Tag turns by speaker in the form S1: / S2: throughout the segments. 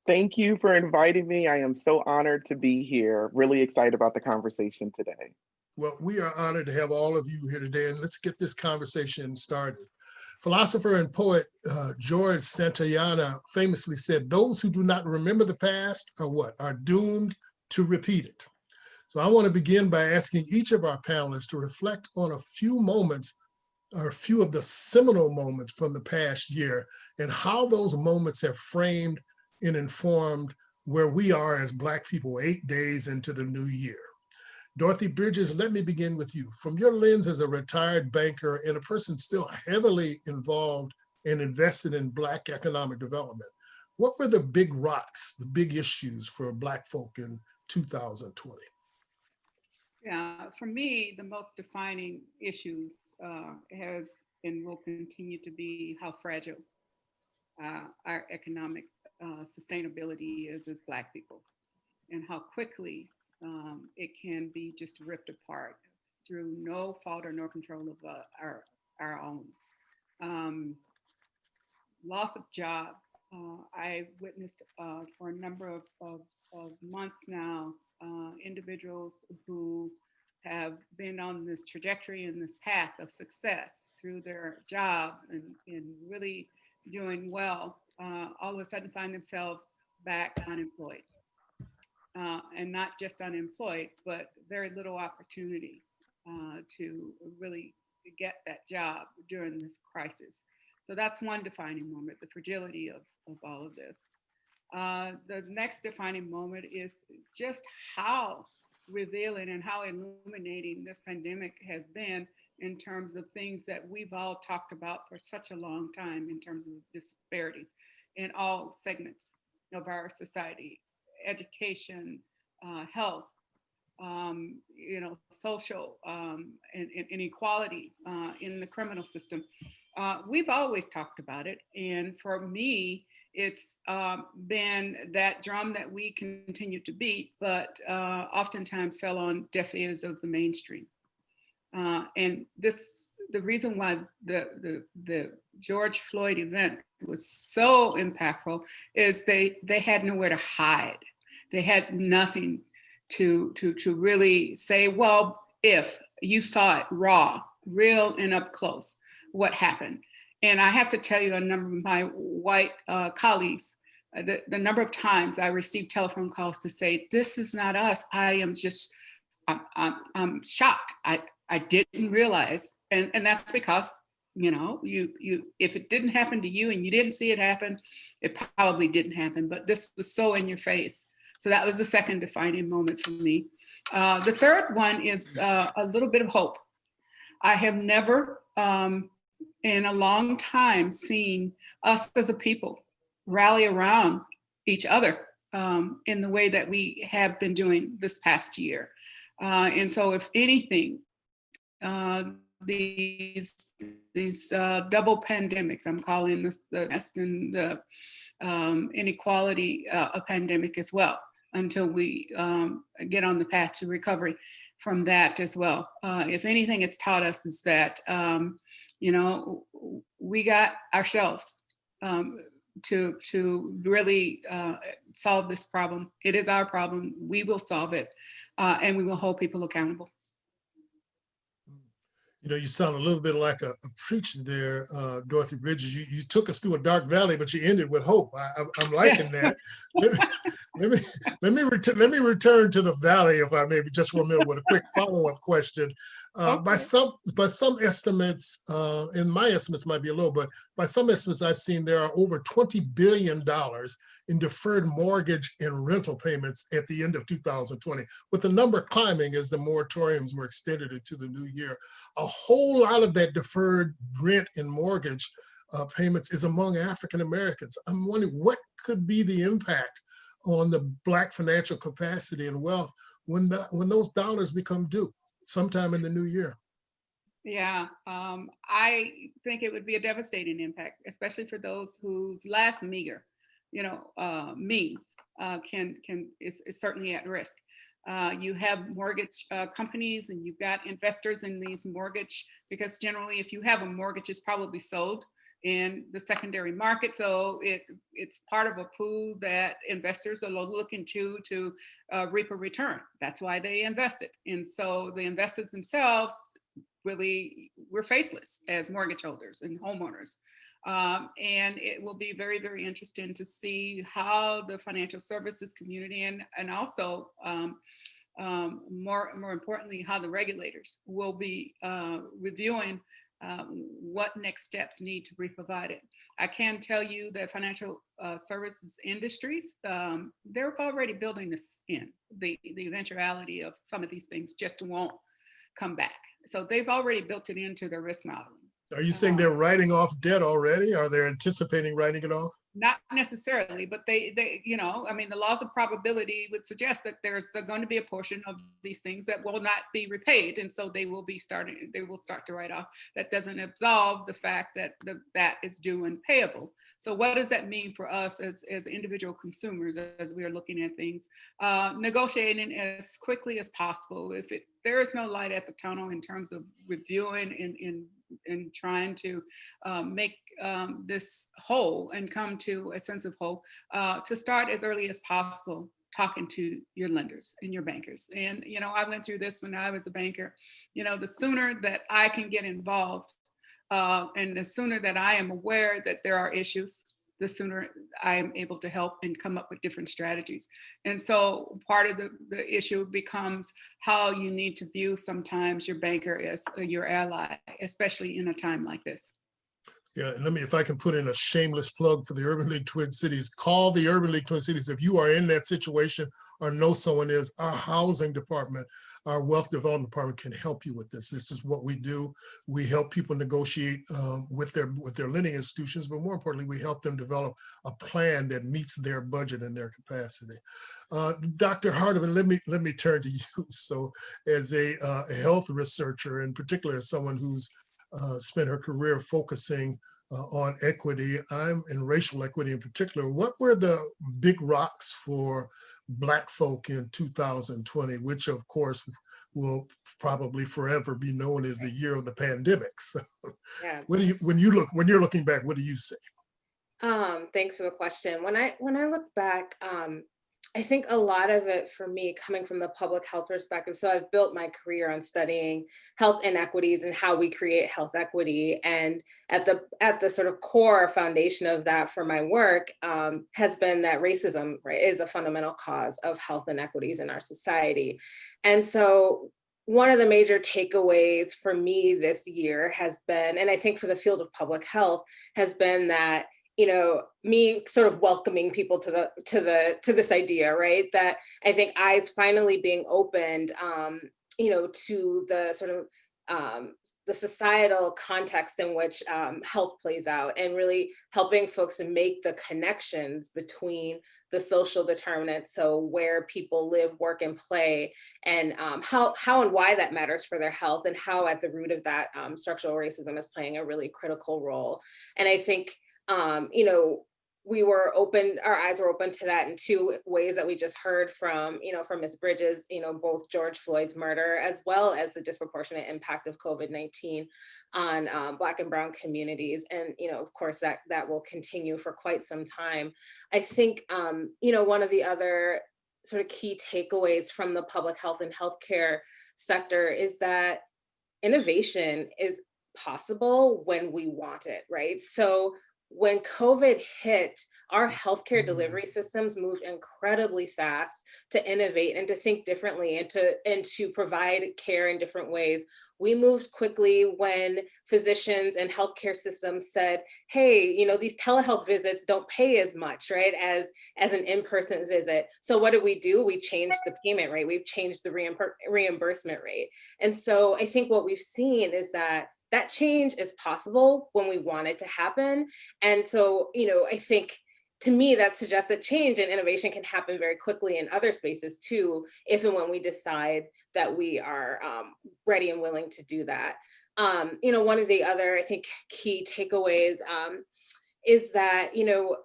S1: Thank you for inviting me. I am so honored to be here. Really excited about the conversation today.
S2: Well, we are honored to have all of you here today, and let's get this conversation started. Philosopher and poet George Santayana famously said, "Those who do not remember the past are what? Are doomed to repeat it." So I want to begin by asking each of our panelists to reflect on a few moments or a few of the seminal moments from the past year and how those moments have framed and informed where we are as Black people 8 days into the new year. Dorothy Bridges, let me begin with you. From your lens as a retired banker and a person still heavily involved and invested in Black economic development, what were the big rocks, the big issues for Black folk in 2020?
S3: Yeah, for me, the most defining issues has and will continue to be how fragile our economic sustainability is as Black people, and how quickly it can be just ripped apart through no fault or no control of our own. Um, Loss of job. I witnessed for a number of months now, individuals who have been on this trajectory and this path of success through their jobs and really doing well, all of a sudden find themselves back unemployed. And not just unemployed, but very little opportunity to really get that job during this crisis. So that's one defining moment, the fragility of all of this. The next defining moment is just how revealing and how illuminating this pandemic has been in terms of things that we've all talked about for such a long time in terms of disparities in all segments of our society, education, health, social and inequality in the criminal system. We've always talked about it. And for me, it's been that drum that we continue to beat, but oftentimes fell on deaf ears of the mainstream. And the reason why the George Floyd event was so impactful is they had nowhere to hide. They had nothing to really say, well, if you saw it raw, real and up close, what happened? And I have to tell you, a number of my white colleagues, the number of times I received telephone calls to say, this is not us. I'm shocked. I didn't realize. And that's because, you if it didn't happen to you and you didn't see it happen, it probably didn't happen. But this was so in your face. So that was the second defining moment for me. The third one is a little bit of hope. I have never in a long time seen us as a people rally around each other in the way that we have been doing this past year. And so if anything, these double pandemics, I'm calling this the inequality a pandemic as well, until we get on the path to recovery from that as well. If anything, it's taught us is that, we got ourselves to really solve this problem. It is our problem. We will solve it, and we will hold people accountable.
S2: You sound a little bit like a preacher there, Dorothy Bridges. You took us through a dark valley, but you ended with hope. I'm liking that. Let me return to the valley, if I may, just for a minute, with a quick follow-up question. Okay. By some estimates, and my estimates might be a little, but by some estimates I've seen, there are over $20 billion in deferred mortgage and rental payments at the end of 2020, with the number climbing as the moratoriums were extended into the new year. A whole lot of that deferred rent and mortgage payments is among African Americans. I'm wondering what could be the impact on the Black financial capacity and wealth when those dollars become due sometime in the new year.
S3: Yeah, I think it would be a devastating impact, especially for those whose last meager, means is certainly at risk. You have mortgage companies, and you've got investors in these mortgage, because generally if you have a mortgage, it's probably sold in the secondary market. So it's part of a pool that investors are looking to reap a return. That's why they invested. And so the investors themselves really were faceless as mortgage holders and homeowners. And it will be very, very interesting to see how the financial services community and also more importantly, how the regulators will be reviewing what next steps need to be provided. I can tell you that financial services industries, they're already building this in. The eventuality of some of these things just won't come back. So they've already built it into their risk modeling.
S2: Are you saying they're writing off debt already? Are they anticipating writing it off?
S3: Not necessarily, but they, you know, I mean, the laws of probability would suggest that there's going to be a portion of these things that will not be repaid. And so they will start to write off. That doesn't absolve the fact that that is due and payable. So what does that mean for us as individual consumers as we are looking at things? Negotiating as quickly as possible. If there is no light at the tunnel in terms of reviewing and trying to make this whole and come to a sense of whole, to start as early as possible talking to your lenders and your bankers. And, you know, I went through this when I was a banker. You know, the sooner that I can get involved and the sooner that I am aware that there are issues, the sooner I am able to help and come up with different strategies. And so part of the issue becomes how you need to view sometimes your banker as your ally, especially in a time like this.
S2: Yeah, and if I can put in a shameless plug for the Urban League Twin Cities, call the Urban League Twin Cities. If you are in that situation or know someone is, our housing department, our wealth development department can help you with this. This is what we do. We help people negotiate with their lending institutions, but more importantly, we help them develop a plan that meets their budget and their capacity. Dr. Hardeman, let me turn to you. So as a health researcher, in particular as someone who's spent her career focusing on equity, and racial equity in particular. What were the big rocks for Black folk in 2020, which of course will probably forever be known as the year of the pandemic? So yeah. When you're looking back, what do you say?
S4: Thanks for the question. When I look back, I think a lot of it for me coming from the public health perspective. So I've built my career on studying health inequities and how we create health equity. And at the sort of core foundation of that for my work has been that racism, right, is a fundamental cause of health inequities in our society. And so one of the major takeaways for me this year has been, and I think for the field of public health, has been that, you know, me sort of welcoming people to this idea, right? That I think eyes finally being opened, you know, to the sort of the societal context in which health plays out, and really helping folks to make the connections between the social determinants, so where people live, work, and play, and how and why that matters for their health, and how at the root of that structural racism is playing a really critical role. And I think you know, our eyes were open to that in two ways that we just heard from, you know, from Ms. Bridges, you know, both George Floyd's murder, as well as the disproportionate impact of COVID-19 on Black and Brown communities. And, you know, of course, that will continue for quite some time. I think, you know, one of the other sort of key takeaways from the public health and healthcare sector is that innovation is possible when we want it, right? So when COVID hit, our healthcare delivery systems moved incredibly fast to innovate and to think differently and to provide care in different ways. We moved quickly when physicians and healthcare systems said, hey, you know, these telehealth visits don't pay as much, right, as an in-person visit. So what did we do? We changed the payment rate. We've changed the reimbursement rate. And so I think what we've seen is that change is possible when we want it to happen. And so, you know, I think to me, that suggests that change and innovation can happen very quickly in other spaces too, if and when we decide that we are ready and willing to do that. You know, one of the other, I think, key takeaways is that, you know,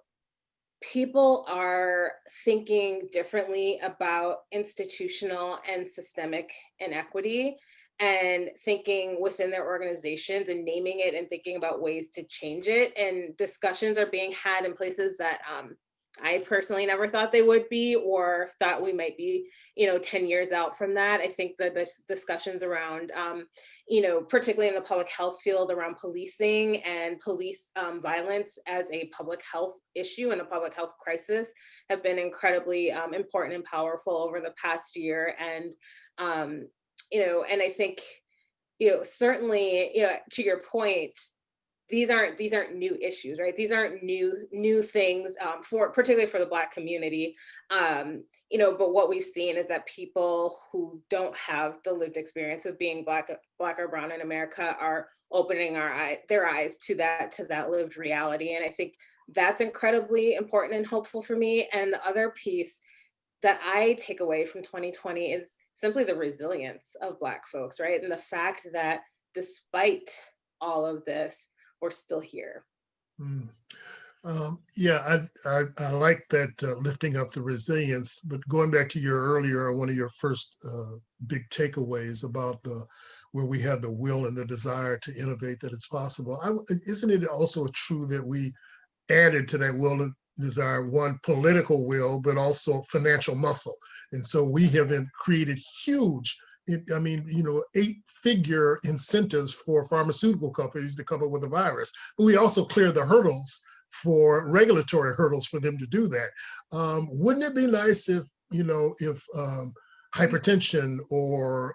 S4: people are thinking differently about institutional and systemic inequity. and thinking within their organizations and naming it and thinking about ways to change it. And discussions are being had in places that I personally never thought they would be, or thought we might be, 10 years out from that. I think that the discussions around, particularly in the public health field, around policing and police violence as a public health issue and a public health crisis have been incredibly important and powerful over the past year. And, and I think, certainly, to your point, these aren't new issues, right? These aren't new things particularly for the Black community. But what we've seen is that people who don't have the lived experience of being Black or brown in America are opening their eyes to that lived reality. And I think that's incredibly important and hopeful for me. And the other piece that I take away from 2020 is simply the resilience of Black folks, right? And the fact that despite all of this, we're still here.
S2: Yeah, I like that lifting up the resilience, but going back to one of your first big takeaways about where we have the will and the desire to innovate, that it's possible. Isn't it also true that we added to that will and desire, one, political will, but also financial muscle? And so we have created huge, 8-figure incentives for pharmaceutical companies to come up with a virus. But we also clear the hurdles for regulatory hurdles for them to do that. Wouldn't it be nice if hypertension or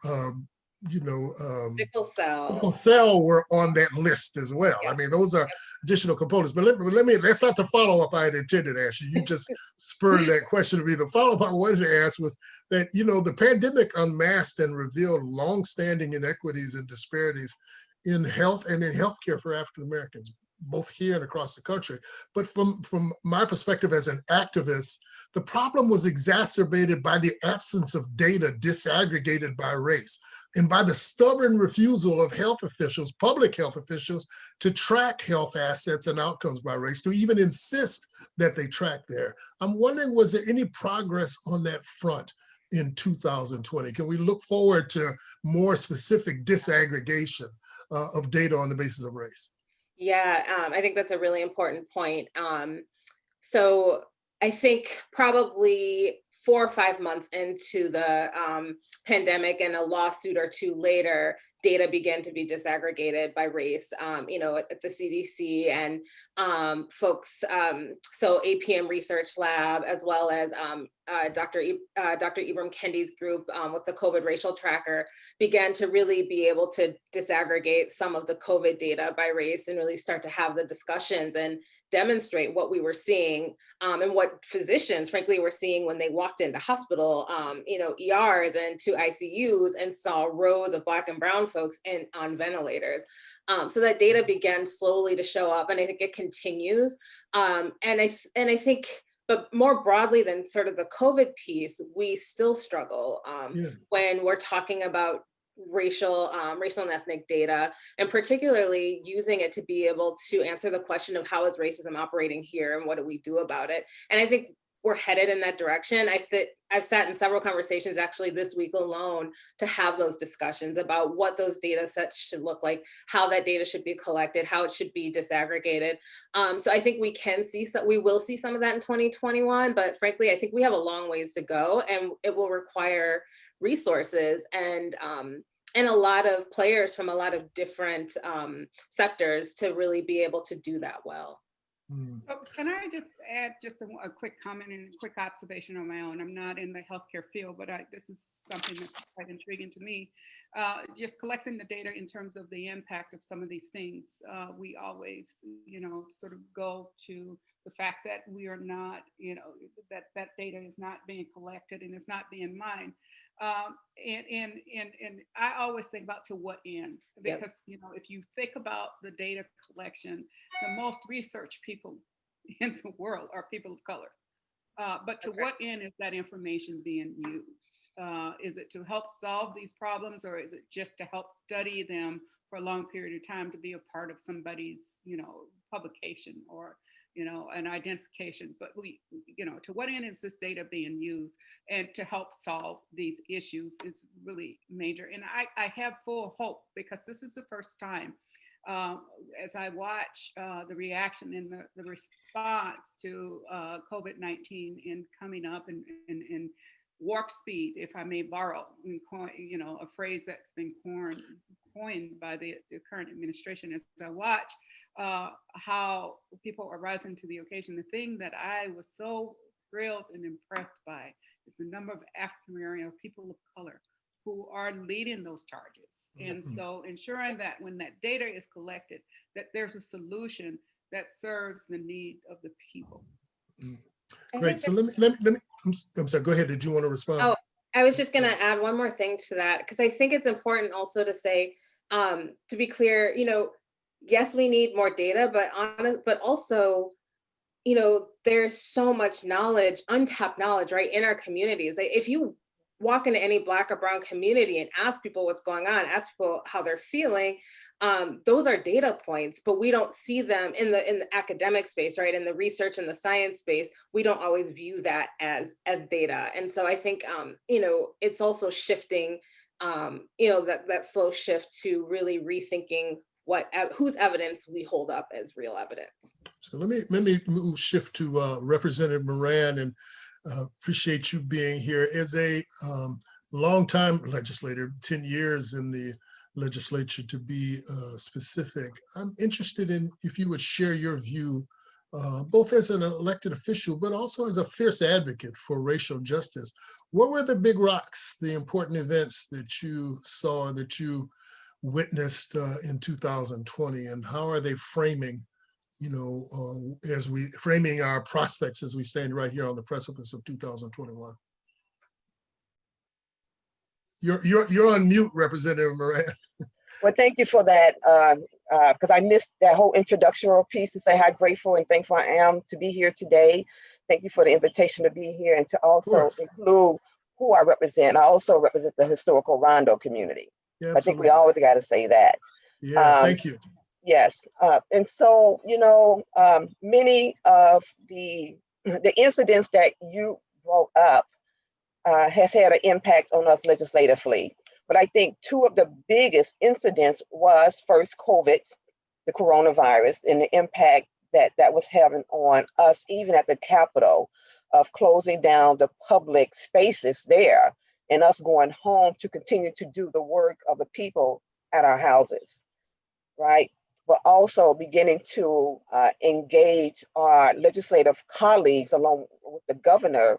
S4: Sickle
S2: cell were on that list as well?
S4: Yeah.
S2: I mean, those are additional components. But that's not the follow-up I had intended to ask you. You just spurred that question to me. The follow-up I wanted to ask was that, the pandemic unmasked and revealed longstanding inequities and disparities in health and in healthcare for African Americans, both here and across the country. But from my perspective as an activist, the problem was exacerbated by the absence of data disaggregated by race, and by the stubborn refusal of public health officials, to track health assets and outcomes by race, to even insist that they track there. I'm wondering, was there any progress on that front in 2020? Can we look forward to more specific disaggregation of data on the basis of race?
S4: Yeah, I think that's a really important point. So I think probably 4 or 5 months into the pandemic and a lawsuit or two later, data began to be disaggregated by race, at the CDC and folks, so APM Research Lab, as well as Dr. Ibram Kendi's group with the COVID Racial Tracker, began to really be able to disaggregate some of the COVID data by race and really start to have the discussions and demonstrate what we were seeing and what physicians, frankly, were seeing when they walked into hospital, ERs and to ICUs and saw rows of Black and brown folks on ventilators. So that data began slowly to show up, and I think it continues. And I think, but more broadly than sort of the COVID piece, we still struggle when we're talking about racial and ethnic data, and particularly using it to be able to answer the question of how is racism operating here and what do we do about it? And I think we're headed in that direction. I've sat in several conversations actually this week alone to have those discussions about what those data sets should look like, how that data should be collected, how it should be disaggregated. So I think we will see some of that in 2021, but frankly, I think we have a long ways to go, and it will require resources and a lot of players from a lot of different sectors to really be able to do that well.
S3: So can I just add a quick comment and a quick observation on my own? I'm not in the healthcare field, but this is something that's quite intriguing to me. Just collecting the data in terms of the impact of some of these things. We always, sort of go to the fact that we are not, that data is not being collected and it's not being mined. And I always think about to what end, because if you think about the data collection, the most research people in the world are people of color. But to what end is that information being used? Is it to help solve these problems, or is it just to help study them for a long period of time to be a part of somebody's, publication or an identification, but to what end is this data being used, and to help solve these issues is really major. And I have full hope, because this is the first time, as I watch the reaction and the response to COVID-19 in coming up in warp speed, if I may borrow, a phrase that's been coined by the current administration. As I watch how people are rising to the occasion, the thing that I was so thrilled and impressed by is the number of African American people of color who are leading those charges. And so ensuring that when that data is collected, that there's a solution that serves the need of the people.
S2: Great. So let me, I'm sorry, go ahead. Did you want to respond?
S4: Oh, I was just going to add one more thing to that, because I think it's important also to say, to be clear, yes, we need more data, but also, there's so much knowledge, untapped knowledge, right, in our communities. If you walk into any Black or Brown community and ask people what's going on, ask people how they're feeling, those are data points, but we don't see them in the academic space, right? In the research and the science space, we don't always view that as data. And so I think, it's also shifting, that slow shift to really rethinking whose evidence we hold up as real evidence.
S2: So let me shift to Representative Moran, and appreciate you being here. As a longtime legislator, 10 years in the legislature to be specific, I'm interested in if you would share your view, both as an elected official, but also as a fierce advocate for racial justice. What were the big rocks, the important events that you saw, that you witnessed in 2020, and how are they framing as we framing our prospects as we stand right here on the precipice of 2021. You're on mute, Representative Moran.
S5: Well, thank you for that, because I missed that whole introductory piece to say how grateful and thankful I am to be here today. Thank you for the invitation to be here, and to also include who I represent. I also represent the historical Rondo community. Yeah, I think we always got to say that.
S2: Yeah, thank you.
S5: Yes, and so, many of the incidents that you brought up has had an impact on us legislatively. But I think two of the biggest incidents was first COVID, the coronavirus, and the impact that was having on us, even at the Capitol, of closing down the public spaces there and us going home to continue to do the work of the people at our houses, right? But also beginning to engage our legislative colleagues along with the governor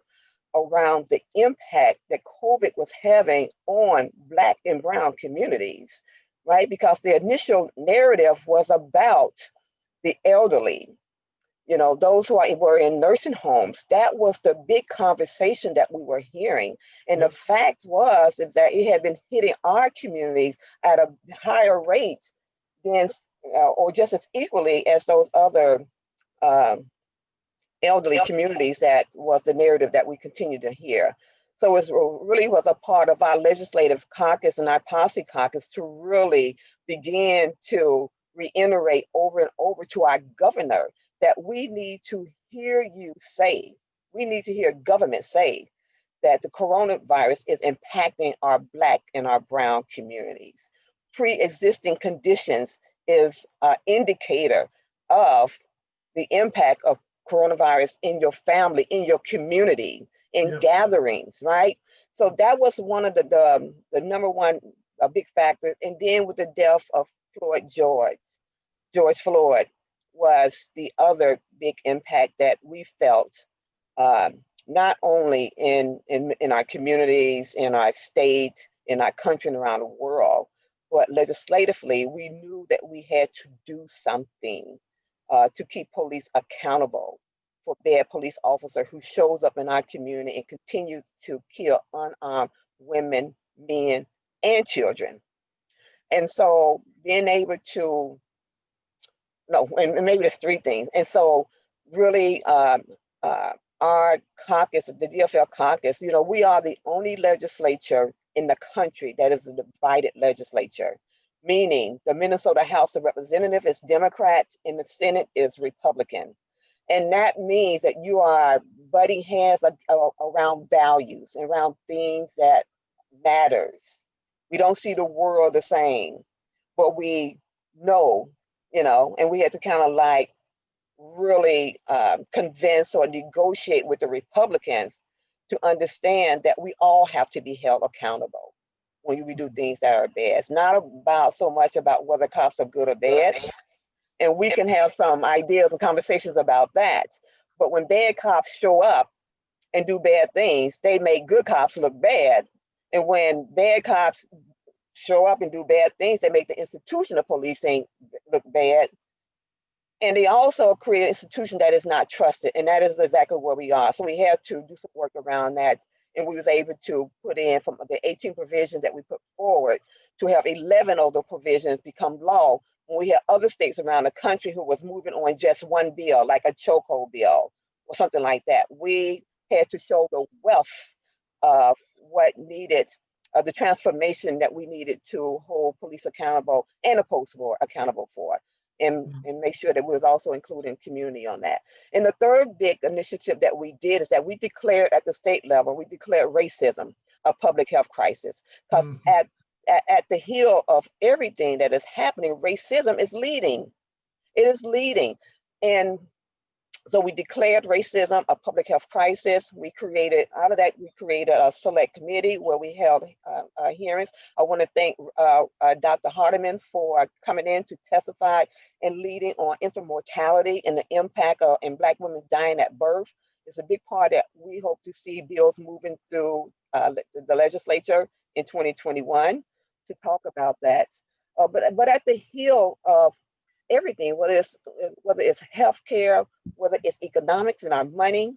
S5: around the impact that COVID was having on Black and Brown communities, right? Because the initial narrative was about the elderly, those who were in nursing homes. That was the big conversation that we were hearing. And the fact was is that it had been hitting our communities at a higher rate than or just as equally as those other elderly communities. That was the narrative that we continue to hear. So it really was a part of our legislative caucus and our policy caucus to really begin to reiterate over and over to our governor that we need to hear you say, we need to hear government say that the coronavirus is impacting our Black and our Brown communities. Pre-existing conditions is an indicator of the impact of coronavirus in your family, in your community, in gatherings, right? So that was one of the number one big factors. And then with the death of George Floyd was the other big impact that we felt, not only in our communities, in our state, in our country, and around the world, but legislatively, we knew that we had to do something to keep police accountable for bad police officer who shows up in our community and continues to kill unarmed women, men, and children. And so being able to, and maybe there's three things. And so really our caucus, the DFL caucus, we are the only legislature in the country that is a divided legislature, meaning the Minnesota House of Representatives is Democrat and the Senate is Republican. And that means that you are butting heads around values, around things that matters. We don't see the world the same, but we know, and we had to kind of like really convince or negotiate with the Republicans to understand that we all have to be held accountable when we do things that are bad. It's not about so much about whether cops are good or bad. And we can have some ideas and conversations about that. But when bad cops show up and do bad things, they make good cops look bad. And when bad cops show up and do bad things, they make the institution of policing look bad. And they also create an institution that is not trusted. And that is exactly where we are. So we had to do some work around that. And we was able to put in from the 18 provisions that we put forward to have 11 of the provisions become law. When we had other states around the country who was moving on just one bill, like a chokehold bill or something like that. We had to show the wealth of what needed, the transformation that we needed to hold police accountable and the post-war accountable for. And make sure that we was also including community on that. And the third big initiative that we did is that we declared at the state level, we declared racism a public health crisis. Because at the heel of everything that is happening, racism is leading. It is leading. And so we declared racism a public health crisis. We created a select committee where we held hearings. I want to thank Dr. Hardeman for coming in to testify and leading on infant mortality and the impact in Black women dying at birth. It's a big part that we hope to see bills moving through the legislature in 2021 to talk about that. But at the heel of everything, whether it's healthcare, whether it's economics and our money,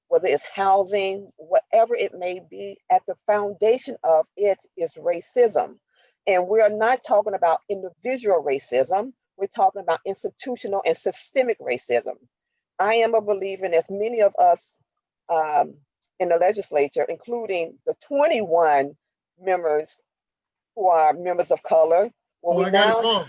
S5: whether it's housing, whatever it may be, at the foundation of it is racism. And we're not talking about individual racism, we're talking about institutional and systemic racism. I am a believer, and as many of us in the legislature, including the 21 members who are members of color.
S2: I got it wrong.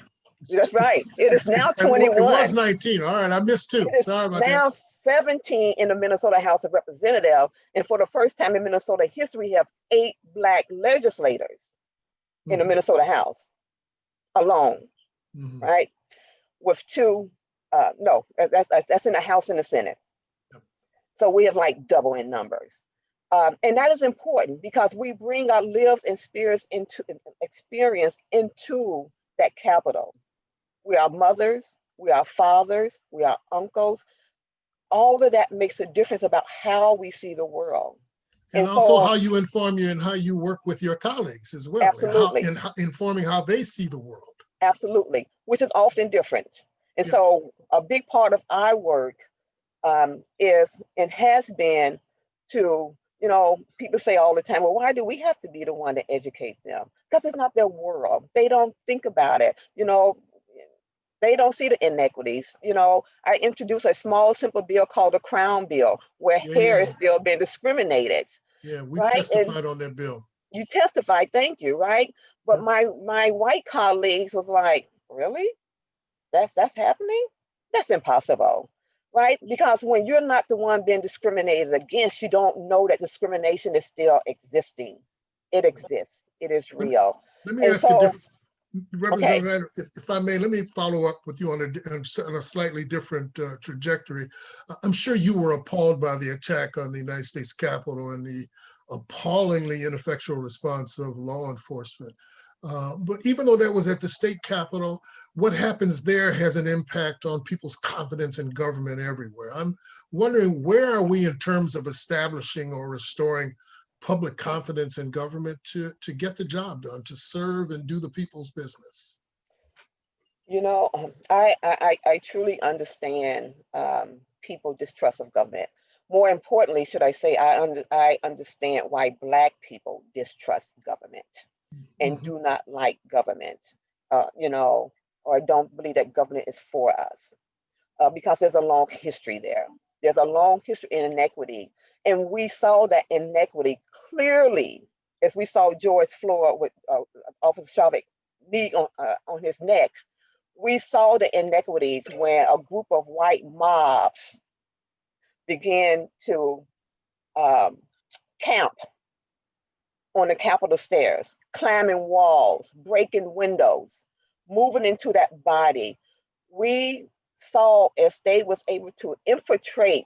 S5: That's right. It is now 21.
S2: It was 19. All right, I missed 2. Sorry about that.
S5: Now 17 in the Minnesota House of Representatives. And for the first time in Minnesota history, we have 8 Black legislators in the Minnesota House alone, right? With 2, no, that's in the House and the Senate. Yep. So we have like double in numbers. And that is important because we bring our lives and experience into that capital. We are mothers, we are fathers, we are uncles. All of that makes a difference about how we see the world.
S2: And also how you inform and how you work with your colleagues as well.
S5: Absolutely.
S2: And informing how they see the world.
S5: Absolutely, which is often different. And so a big part of our work is and has been to, people say all the time, well, why do we have to be the one to educate them? Because it's not their world. They don't think about it. They don't see the inequities. I introduced a small, simple bill called the Crown Bill, where hair is still being discriminated.
S2: Yeah, we testified on that bill.
S5: You testified, thank you, right? But my white colleagues was like, really? That's happening? That's impossible, right? Because when you're not the one being discriminated against, you don't know that discrimination is still existing. It exists. It is real.
S2: Let me ask you this. Representative, if I may, let me follow up with you on a slightly different trajectory. I'm sure you were appalled by the attack on the United States Capitol and the appallingly ineffectual response of law enforcement. But even though that was at the state capitol, what happens there has an impact on people's confidence in government everywhere. I'm wondering, where are we in terms of establishing or restoring public confidence in government to get the job done, to serve and do the people's business?
S5: I truly understand people's distrust of government. More importantly, should I say, I understand why Black people distrust government and do not like government, or don't believe that government is for us, because there's a long history there. There's a long history in inequity. And we saw that inequity clearly as we saw George Floyd with Officer Shavik knee on his neck. We saw the inequities when a group of white mobs began to camp on the Capitol stairs, climbing walls, breaking windows, moving into that body, we saw as they was able to infiltrate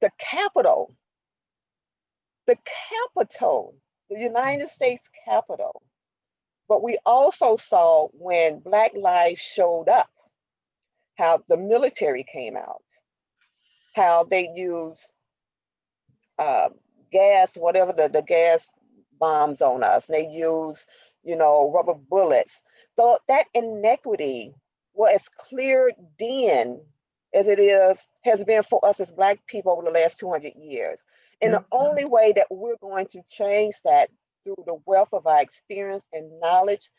S5: the Capitol, the United States Capitol. But we also saw when Black lives showed up, how the military came out, how they used gas, whatever the gas bombs on us. They use, rubber bullets. So that inequity was as clear then as it has been for us as Black people over the last 200 years. And the only way that we're going to change that through the wealth of our experience and knowledge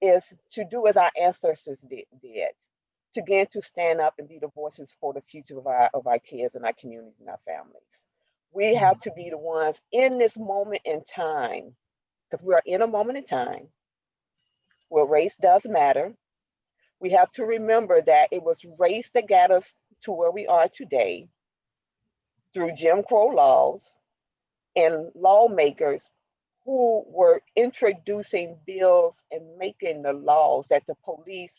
S5: is to do as our ancestors did, to begin to stand up and be the voices for the future of our kids and our communities and our families. We have to be the ones in this moment in time, because we are in a moment in time where race does matter. We have to remember that it was race that got us to where we are today through Jim Crow laws and lawmakers who were introducing bills and making the laws that the police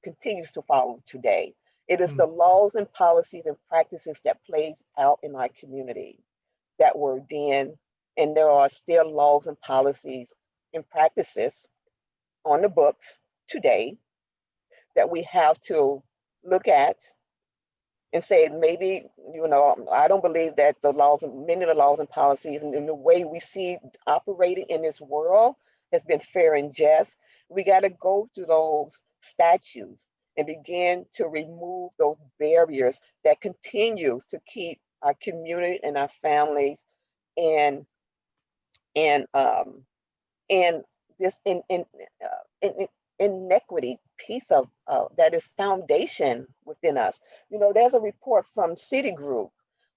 S5: continues to follow today. It is the laws and policies and practices that plays out in our community that were then, and there are still laws and policies and practices on the books today that we have to look at and say, maybe, I don't believe that many of the laws and policies and the way we see operating in this world has been fair and just. We got to go to those statutes and begin to remove those barriers that continues to keep our community and our families and this inequity piece of that is foundation within us. There's a report from Citigroup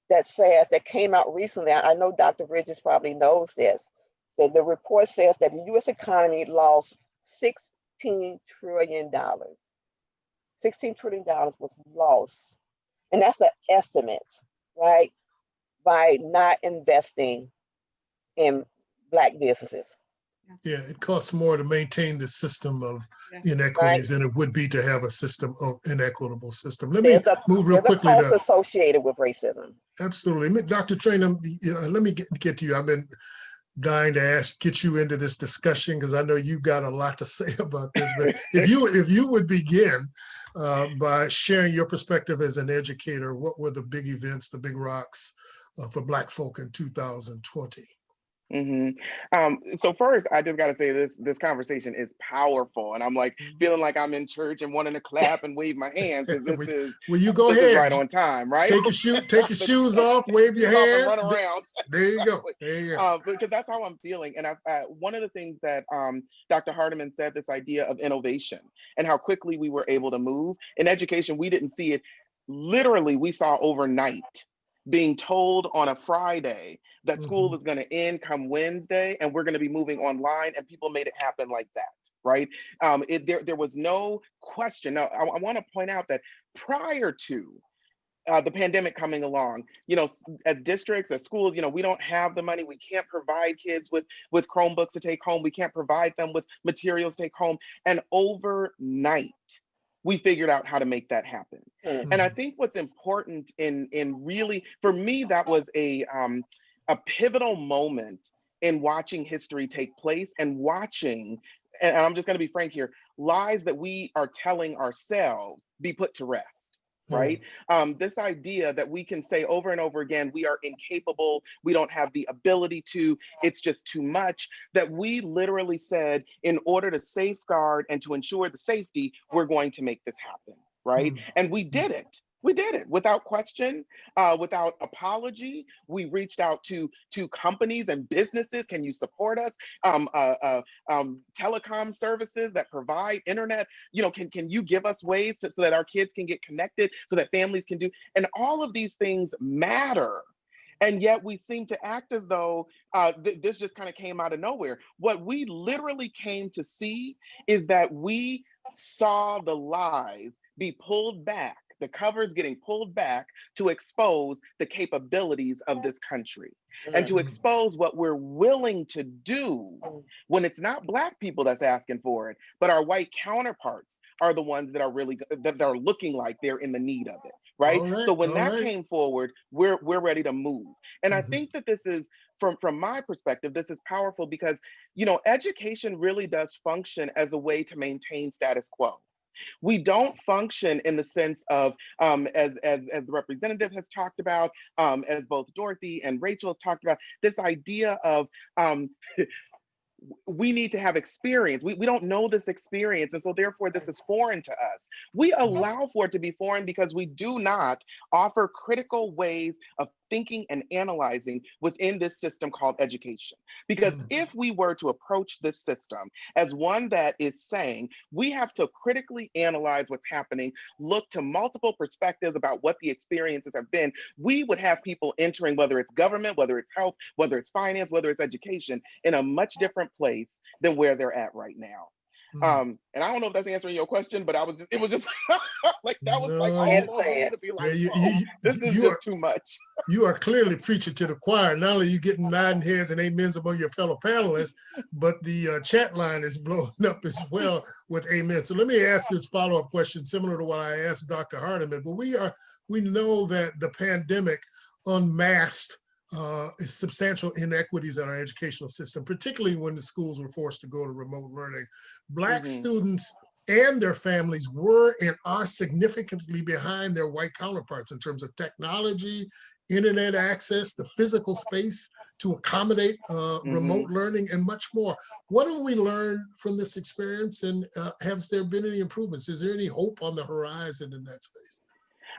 S5: that came out recently. I know Dr. Bridges probably knows this. That the report says that the U.S. economy lost $16 trillion. $16 trillion was lost. And that's an estimate, right? By not investing in Black businesses.
S2: Yeah, it costs more to maintain the system of inequities than it would be to have a system of inequitable system. Let me move real quickly.
S5: There's a cost associated with racism.
S2: Absolutely. Dr. Traynham, let me get to you. I've been dying to get you into this discussion because I know you got a lot to say about this. But if you would begin by sharing your perspective as an educator, what were the big events, the big rocks for Black folk in 2020?
S1: So first, I just got to say this conversation is powerful, and I'm like feeling like I'm in church and wanting to clap and wave my hands because
S2: go ahead.
S1: Is right on time, right?
S2: Take your shoes off, wave your hands,
S1: and run around.
S2: There you go.
S1: Because that's how I'm feeling. And one of the things that Dr. Hardeman said, this idea of innovation and how quickly we were able to move in education. We didn't see it. Literally, we saw overnight being told on a Friday that school is going to end come Wednesday and we're going to be moving online, and people made it happen like that, right? There was no question. Now, I want to point out that prior to the pandemic coming along, as districts, as schools, we don't have the money. We can't provide kids with Chromebooks to take home. We can't provide them with materials to take home. And overnight, we figured out how to make that happen. And I think what's important in really, for me, that was a pivotal moment in watching history take place and watching, and I'm just going to be frank here, lies that we are telling ourselves be put to rest, right? This idea that we can say over and over again, we are incapable, we don't have the ability to, it's just too much, that we literally said, in order to safeguard and to ensure the safety, we're going to make this happen, right? And we did it. We did it without question, without apology. We reached out to companies and businesses. Can you support us? Telecom services that provide internet. Can you give us ways so that our kids can get connected, so that families can do? And all of these things matter. And yet we seem to act as though this just kind of came out of nowhere. What we literally came to see is that we saw the lies be pulled back, The cover is getting pulled back to expose the capabilities of this country and to expose what we're willing to do when it's not Black people that's asking for it, but our white counterparts are the ones that are really that are looking like they're in the need of it, right? So when that came forward, we're ready to move. And I think that this is, from my perspective, this is powerful because, you know, education really does function as a way to maintain status quo. We don't function in the sense of, as the representative has talked about, as both Dorothy and Rachel has talked about, this idea of we need to have experience. We don't know this experience. And so therefore this is foreign to us. We allow for it to be foreign because we do not offer critical ways of thinking and analyzing within this system called education. Because if we were to approach this system as one that is saying, we have to critically analyze what's happening, look to multiple perspectives about what the experiences have been, we would have people entering, whether it's government, whether it's health, whether it's finance, whether it's education, in a much different place than where they're at right now. And I don't know if that's answering your question, but it was just like, that was like all over me to be like, this is just too much.
S2: You are clearly preaching to the choir. Not only are you getting nodding heads and amens among your fellow panelists, but the chat line is blowing up as well with amen. So let me ask this follow-up question similar to what I asked Dr. Hardeman. But we know that the pandemic unmasked substantial inequities in our educational system, particularly when the schools were forced to go to remote learning. Black students and their families were and are significantly behind their white counterparts in terms of technology, internet access, the physical space to accommodate remote learning, and much more. What have we learned from this experience, and has there been any improvements? Is there any hope on the horizon in that space?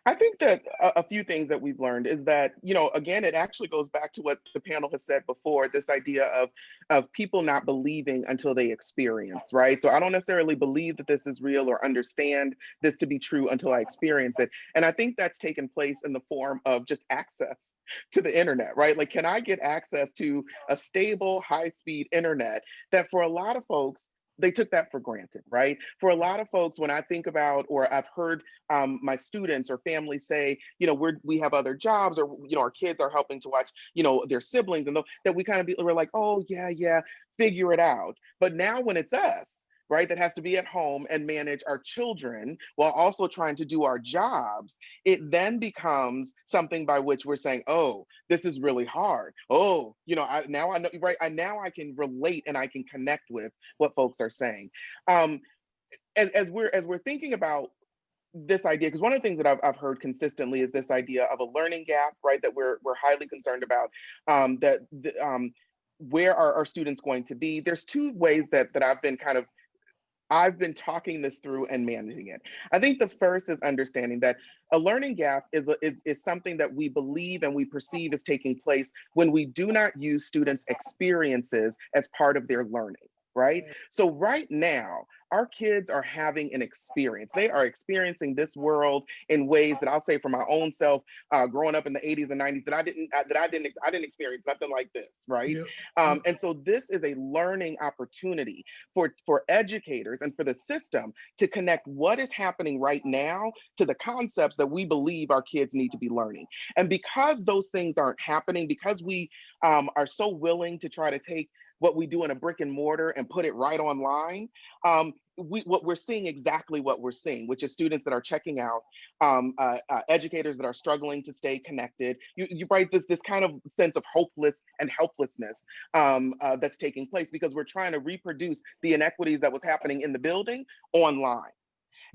S1: I think that a few things that we've learned is that, you know, again, it actually goes back to what the panel has said before, this idea of people not believing until they experience, right? So I don't necessarily believe that this is real or understand this to be true until I experience it. And I think that's taken place in the form of just access to the internet, right? Like, can I get access to a stable, high-speed internet that for a lot of folks, they took that for granted, right? For a lot of folks, when I think about, or I've heard my students or families say, you know, we have other jobs, or, you know, our kids are helping to watch, you know, their siblings, and that we kind of we're like, oh yeah, figure it out. But now when it's us, right, that has to be at home and manage our children while also trying to do our jobs, it then becomes something by which we're saying, oh, this is really hard. Oh, you know, now I know, right? Now I can relate and I can connect with what folks are saying. As we're thinking about this idea, because one of the things that I've heard consistently is this idea of a learning gap, right? That we're highly concerned about. Where are our students going to be? There's two ways that I've been talking this through and managing it. I think the first is understanding that a learning gap is something that we believe and we perceive as taking place when we do not use students' experiences as part of their learning, right? So right now, our kids are having an experience. They are experiencing this world in ways that I'll say for my own self, growing up in the 80s and 90s, that I didn't experience nothing like this, right? And so this is a learning opportunity for educators and for the system to connect what is happening right now to the concepts that we believe our kids need to be learning. And because those things aren't happening, because we are so willing to try to take what we do in a brick and mortar and put it right online, we're seeing exactly what we're seeing, which is students that are checking out, educators that are struggling to stay connected. You write this kind of sense of hopeless and helplessness that's taking place because we're trying to reproduce the inequities that was happening in the building online.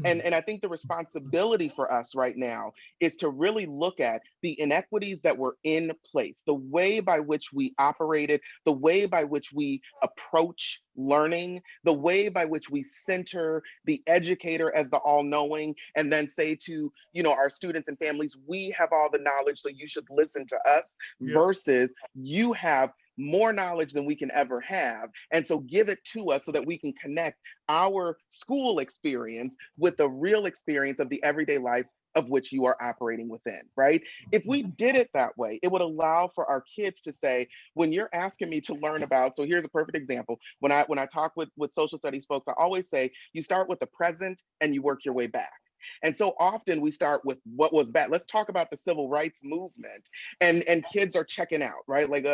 S1: And I think the responsibility for us right now is to really look at the inequities that were in place, the way by which we operated, the way by which we approach learning, the way by which we center the educator as the all-knowing, and then say to, you know, our students and families, we have all the knowledge, so you should listen to us, versus you have more knowledge than we can ever have. And so give it to us so that we can connect our school experience with the real experience of the everyday life of which you are operating within, right? If we did it that way, it would allow for our kids to say, when you're asking me to learn about, so here's a perfect example. When I talk with social studies folks, I always say, you start with the present and you work your way back. And so often we start with what was bad. Let's talk about the civil rights movement. And kids are checking out, right? Like,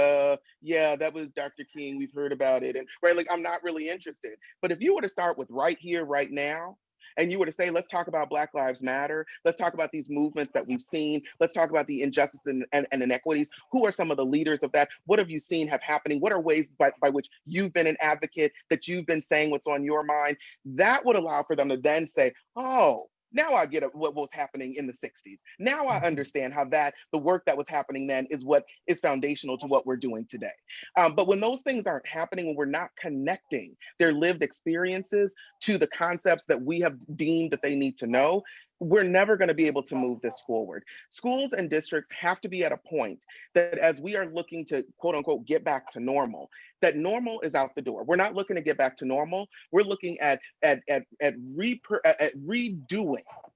S1: yeah, that was Dr. King. We've heard about it. And right, like, I'm not really interested. But if you were to start with right here, right now, and you were to say, let's talk about Black Lives Matter, let's talk about these movements that we've seen, let's talk about the injustice and inequities, who are some of the leaders of that? What have you seen have happening? What are ways by which you've been an advocate, that you've been saying what's on your mind? That would allow for them to then say, oh, now I get what was happening in the 60s. Now I understand how the work that was happening then is what is foundational to what we're doing today. But when those things aren't happening, when we're not connecting their lived experiences to the concepts that we have deemed that they need to know, we're never going to be able to move this forward. Schools and districts have to be at a point that, as we are looking to, quote unquote, get back to normal, that normal is out the door. We're not looking to get back to normal. We're looking at redoing.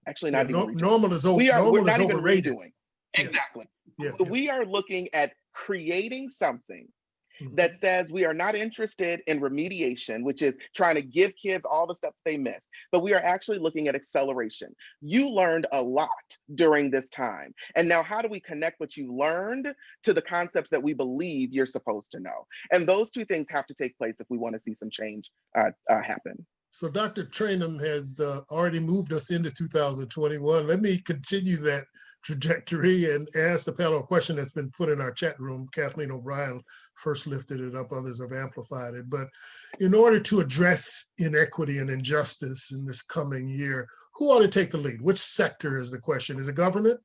S1: Actually, not even redoing.
S2: Normal is
S1: we're not even
S2: overrated.
S1: redoing. Exactly.
S2: Yeah.
S1: We are looking at creating something that says we are not interested in remediation, which is trying to give kids all the stuff they missed, but we are actually looking at acceleration. You learned a lot during this time. And now how do we connect what you learned to the concepts that we believe you're supposed to know? And those two things have to take place if we want to see some change happen.
S2: So Dr. Traynham has already moved us into 2021. Let me continue that trajectory and ask the panel a question that's been put in our chat room. Kathleen O'Brien first lifted it up, others have amplified it. But in order to address inequity and injustice in this coming year, who ought to take the lead? Which sector is the question? Is it government?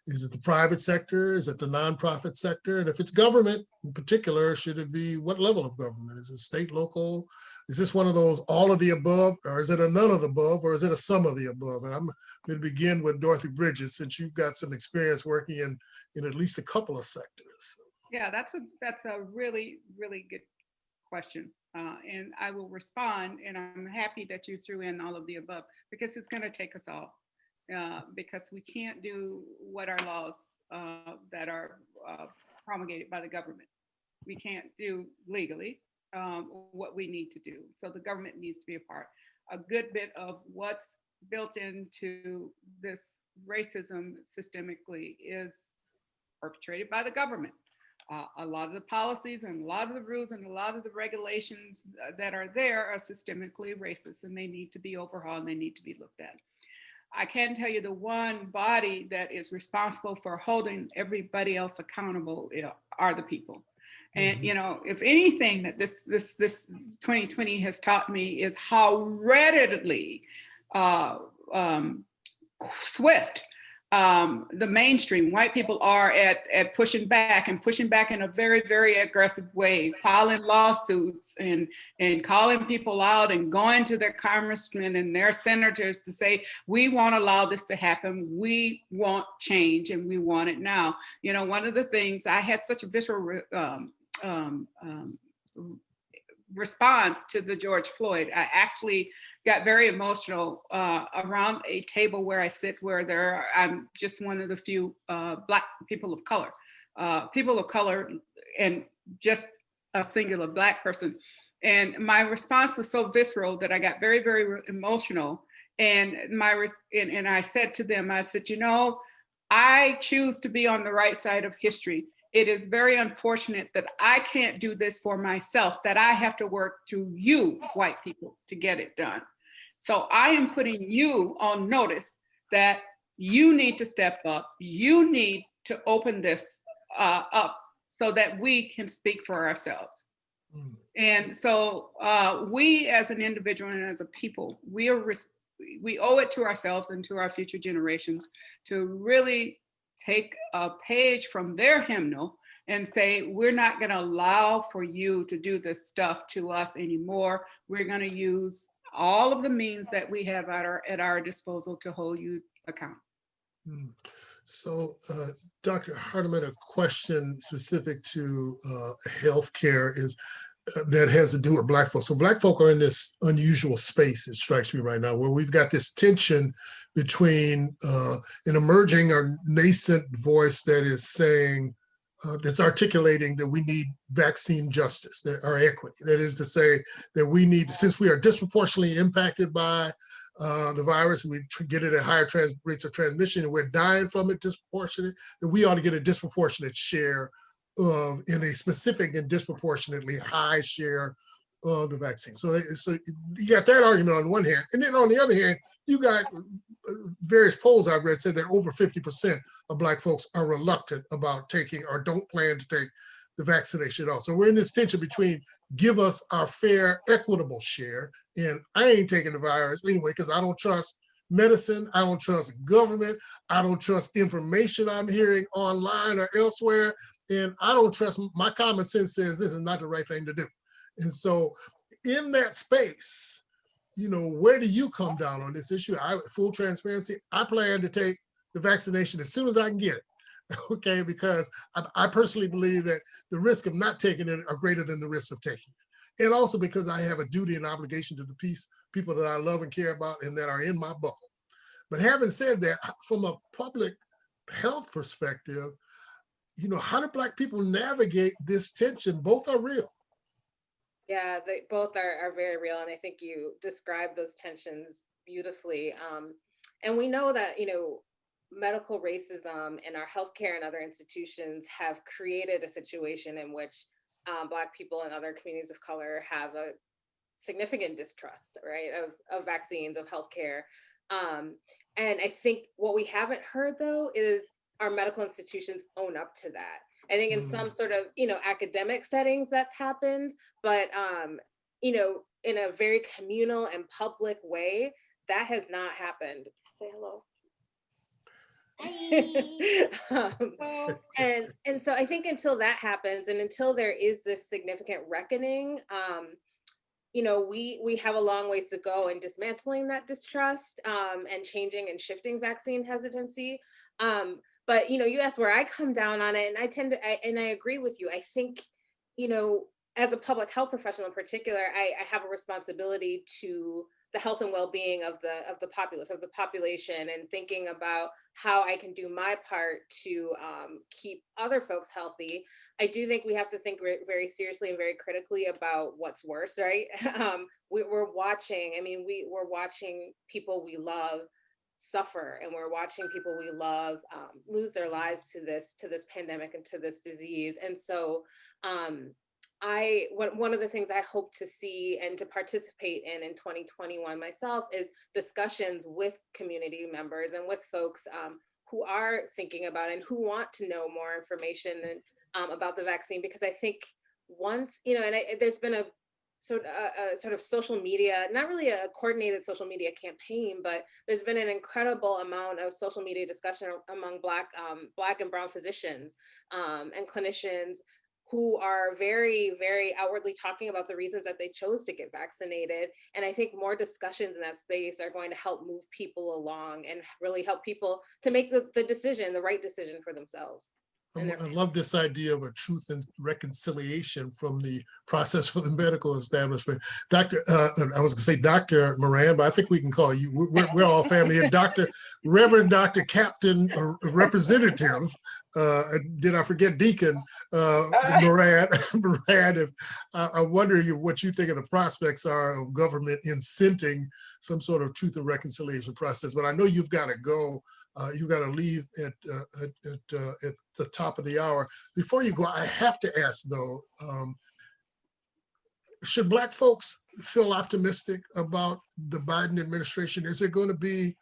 S2: Is it the private sector? Is it the nonprofit sector? And if it's government in particular, should it be what level of government? Is it state, local? Is this one of those all of the above, or is it a none of the above, or is it a some of the above? And I'm going to begin with Dorothy Bridges, since you've got some experience working in at least a couple of sectors.
S3: Yeah, that's a really, really good question. And I will respond, and I'm happy that you threw in all of the above, because it's going to take us all. Because we can't do what our laws that are promulgated by the government. We can't do legally what we need to do. So the government needs to be a part. A good bit of what's built into this racism systemically is perpetrated by the government. A lot of the policies and a lot of the rules and a lot of the regulations that are there are systemically racist, and they need to be overhauled and they need to be looked at. I can tell you the one body that is responsible for holding everybody else accountable are the people. And you know, if anything that this 2020 has taught me is how readily swift the mainstream white people are at pushing back in a very, very aggressive way, filing lawsuits and calling people out and going to their congressmen and their senators to say, we won't allow this to happen. We want change and we want it now. You know, one of the things, I had such a visceral response to the George Floyd. I actually got very emotional around a table where I sit, where I'm just one of the few Black people of color, and just a singular Black person. And my response was so visceral that I got very, very emotional. And I said to them, I said, you know, I choose to be on the right side of history. It is very unfortunate that I can't do this for myself, that I have to work through you, white people, to get it done. So I am putting you on notice that you need to step up. You need to open this up so that we can speak for ourselves. And so we as an individual and as a people, we owe it to ourselves and to our future generations to really take a page from their hymnal and say, we're not going to allow for you to do this stuff to us anymore. We're going to use all of the means that we have at our disposal to hold you accountable.
S2: So, Dr. Hardeman, a question specific to healthcare is that has to do with Black folks. So Black folk are in this unusual space, it strikes me right now, where we've got this tension between an emerging or nascent voice that is saying, that's articulating that we need vaccine justice, or equity. That is to say that we need, since we are disproportionately impacted by the virus, we get it at higher rates of transmission, and we're dying from it disproportionate, then we ought to get a disproportionate share of, in a specific and disproportionately high share of the vaccine. So you got that argument on one hand. And then on the other hand, you got various polls I've read said that over 50% of Black folks are reluctant about taking or don't plan to take the vaccination at all. So we're in this tension between give us our fair, equitable share. And I ain't taking the virus anyway, because I don't trust medicine. I don't trust government. I don't trust information I'm hearing online or elsewhere. And I don't trust, my common sense says this is not the right thing to do. And so in that space, you know, where do you come down on this issue? Full transparency, I plan to take the vaccination as soon as I can get it. Okay, because I personally believe that the risk of not taking it are greater than the risk of taking it. And also because I have a duty and obligation to the people that I love and care about and that are in my bubble. But having said that, from a public health perspective, you know, how do Black people navigate this tension? Both are real.
S4: Yeah, they both are very real. And I think you described those tensions beautifully. And we know that, you know, medical racism in our healthcare and other institutions have created a situation in which Black people and other communities of color have a significant distrust, right, of vaccines, of healthcare. And I think what we haven't heard, though, is our medical institutions own up to that. I think in some sort of, you know, academic settings that's happened, but, you know, in a very communal and public way, that has not happened. Say hello. And so I think until that happens and until there is this significant reckoning, you know, we have a long ways to go in dismantling that distrust and changing and shifting vaccine hesitancy. But, you know, you asked where I come down on it, and I agree with you. I think, you know, as a public health professional in particular, I have a responsibility to the health and well-being of the populace, of the population, and thinking about how I can do my part to keep other folks healthy. I do think we have to think very seriously and very critically about what's worse, right? We're watching, I mean, we're watching people we love suffer, and we're watching people we love lose their lives to this pandemic and to this disease. And so one of the things I hope to see and to participate in 2021 myself is discussions with community members and with folks who are thinking about and who want to know more information about the vaccine, because I think once, you know, and there's been a sort of social media, not really a coordinated social media campaign, but there's been an incredible amount of social media discussion among Black and Brown physicians and clinicians who are very, very outwardly talking about the reasons that they chose to get vaccinated. And I think more discussions in that space are going to help move people along and really help people to make the decision, the right decision for themselves.
S2: I love this idea of a truth and reconciliation from the process for the medical establishment. I was going to say Dr. Moran, but I think we can call you, we're all family here. Reverend Dr. Captain Representative, did I forget Deacon Moran? I wonder what you think of the prospects are of government incenting some sort of truth and reconciliation process, but I know you've got to go. You got to leave at the top of the hour. Before you go, I have to ask though, should Black folks feel optimistic about the Biden administration? Is it going to be,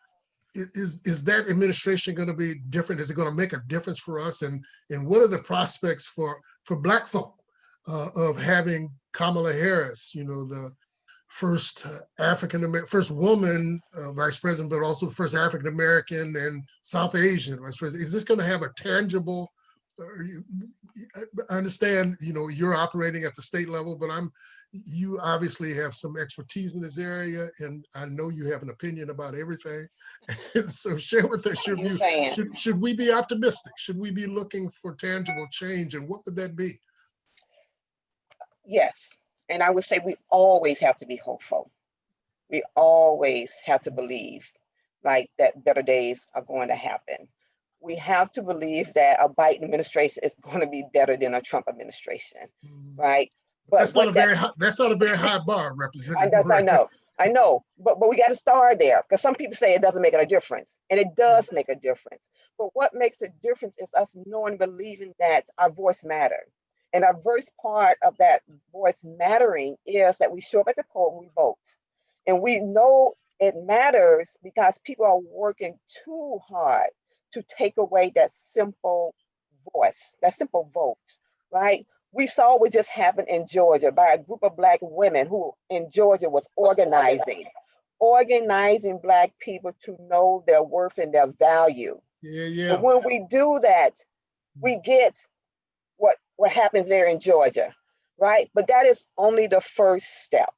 S2: is that administration going to be different? Is it going to make a difference for us? And what are the prospects for Black folk of having Kamala Harris, you know, the first first woman vice president, but also the first African American and South Asian vice president? Is this going to have a tangible? I understand, you know, you're operating at the state level, but you obviously have some expertise in this area, and I know you have an opinion about everything. And so share with us your view. Should we be optimistic? Should we be looking for tangible change, and what would that be?
S5: Yes. And I would say we always have to be hopeful. We always have to believe like that better days are going to happen. We have to believe that a Biden administration is going to be better than a Trump administration, right? But
S2: that's not a very high bar, Representative.
S5: I know. I know, but we got to start there, because some people say it doesn't make a difference, and it does make a difference. But what makes a difference is us knowing, believing that our voice matters. And our first part of that voice mattering is that we show up at the poll and we vote. And we know it matters because people are working too hard to take away that simple voice, that simple vote, right? We saw what just happened in Georgia by a group of Black women who in Georgia was organizing Black people to know their worth and their value.
S2: Yeah.
S5: And when we do that, we get what happens there in Georgia, right? But that is only the first step.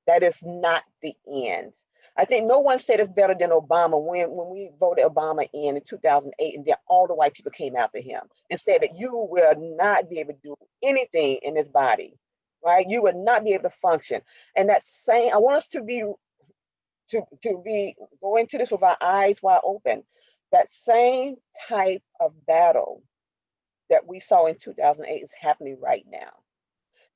S5: That is not the end. I think no one said it's better than Obama when we voted Obama in 2008, and then all the white people came after him and said that you will not be able to do anything in this body, right? You will not be able to function. And that same, I want us to be go into this with our eyes wide open. That same type of battle that we saw in 2008 is happening right now.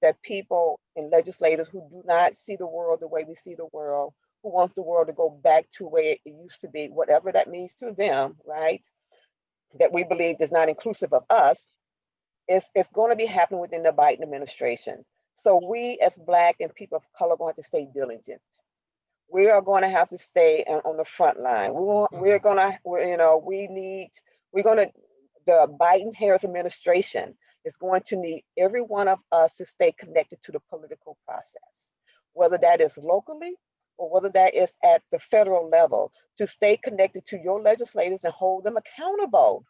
S5: That people and legislators who do not see the world the way we see the world, who wants the world to go back to where it used to be, whatever that means to them, right? That we believe is not inclusive of us, it's going to be happening within the Biden administration. So we as Black and people of color are going to have to stay diligent. We are going to have to stay on the front line. The Biden-Harris administration is going to need every one of us to stay connected to the political process, whether that is locally or whether that is at the federal level, to stay connected to your legislators and hold them accountable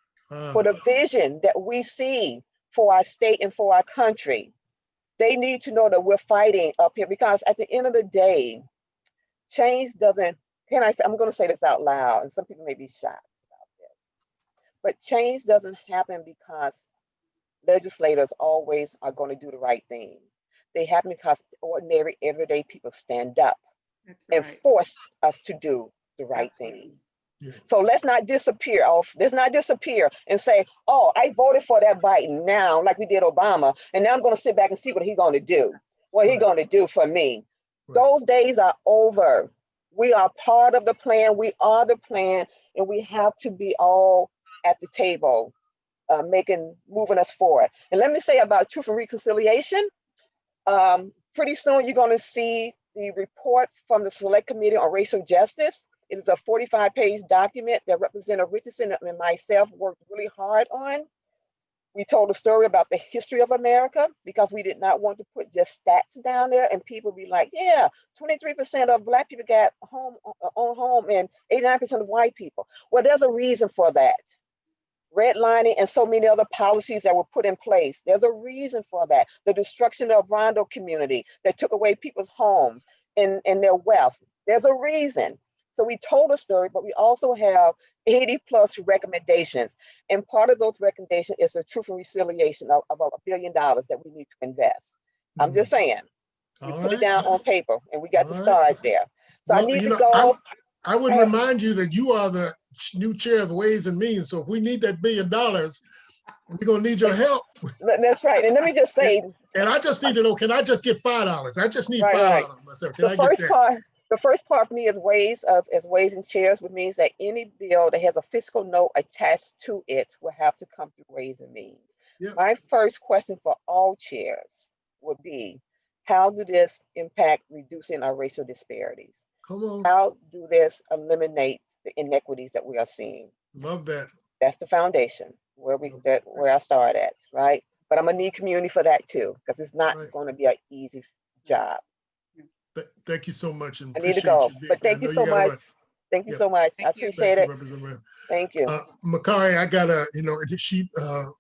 S5: for the vision that we see for our state and for our country. They need to know that we're fighting up here, because at the end of the day, change doesn't, I'm going to say this out loud, and some people may be shocked about this, but change doesn't happen because legislators always are going to do the right thing. They happen because ordinary, everyday people stand up and force us to do the right thing. Yeah. So let's not disappear and say, oh, I voted for that Biden now, like we did Obama, and now I'm going to sit back and see what he's going to do, what he's going to do for me. Right. Those days are over. We are part of the plan. We are the plan, and we have to be all at the table, moving us forward. And let me say about Truth and Reconciliation, pretty soon you're going to see the report from the Select Committee on Racial Justice. It is a 45-page document that Representative Richardson and myself worked really hard on. We told a story about the history of America because we did not want to put just stats down there and people be like, yeah, 23% of Black people got own home and 89% of white people. Well, there's a reason for that. Redlining and so many other policies that were put in place. There's a reason for that. The destruction of the Rondo community that took away people's homes and their wealth. There's a reason. So we told a story, but we also have 80 plus recommendations. And part of those recommendations is the Truth and Reconciliation of $1 billion that we need to invest. I'm just saying, we put it down on paper and we got to start there. So well, I need to go.
S2: I would remind you that you are the new chair of the Ways and Means. So if we need that $1 billion, we're going to need your help.
S5: That's right. And let me just say.
S2: And I just need to know, can I just get $5? I just need $5 myself. Can I get that?
S5: The first part for me is Ways and Chairs, which means that any bill that has a fiscal note attached to it will have to come through Ways and Means. Yep. My first question for all chairs would be, how do this impact reducing our racial disparities?
S2: Come on.
S5: How do this eliminate the inequities that we are seeing?
S2: Love that.
S5: That's the foundation where I start at, right? But I'm gonna need community for that too, because it's not going to be an easy job.
S2: Thank you so much. And
S5: I need to go, but thank you so much. Thank you so much. I appreciate it. Thank you.
S2: Macare, I got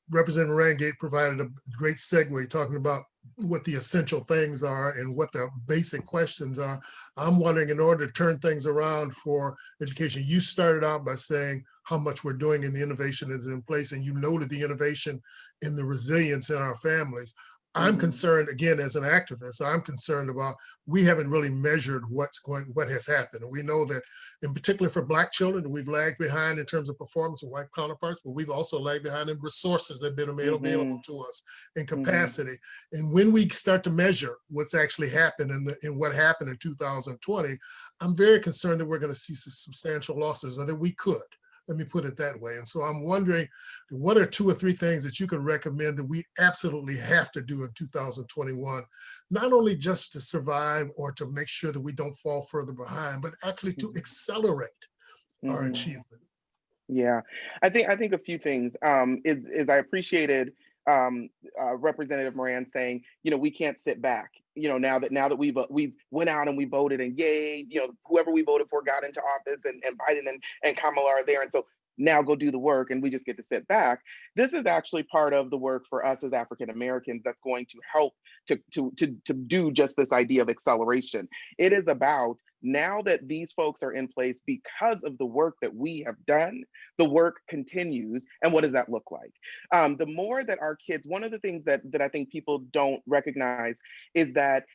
S2: Representative Rangate provided a great segue talking about what the essential things are and what the basic questions are. I'm wondering, in order to turn things around for education, you started out by saying how much we're doing and the innovation is in place, and you noted the innovation in the resilience in our families. I'm concerned, again, as an activist, I'm concerned about, we haven't really measured what has happened. And we know that in particular for Black children, we've lagged behind in terms of performance of white counterparts, but we've also lagged behind in resources that have been made available to us in capacity. And when we start to measure what's actually happened and what happened in 2020, I'm very concerned that we're going to see some substantial losses, or that we could. Let me put it that way. And so I'm wondering, what are 2 or 3 things that you can recommend that we absolutely have to do in 2021, not only just to survive or to make sure that we don't fall further behind, but actually to accelerate our achievement?
S1: Yeah, I think a few things is I appreciated Representative Moran saying, we can't sit back. Now that we've went out and we voted, and yay, whoever we voted for got into office, and Biden and Kamala are there, and so now go do the work, and we just get to sit back. This is actually part of the work for us as African Americans that's going to help to do just this idea of acceleration. It is about, now that these folks are in place because of the work that we have done, the work continues. And what does that look like? The more that our kids, one of the things that I think people don't recognize is that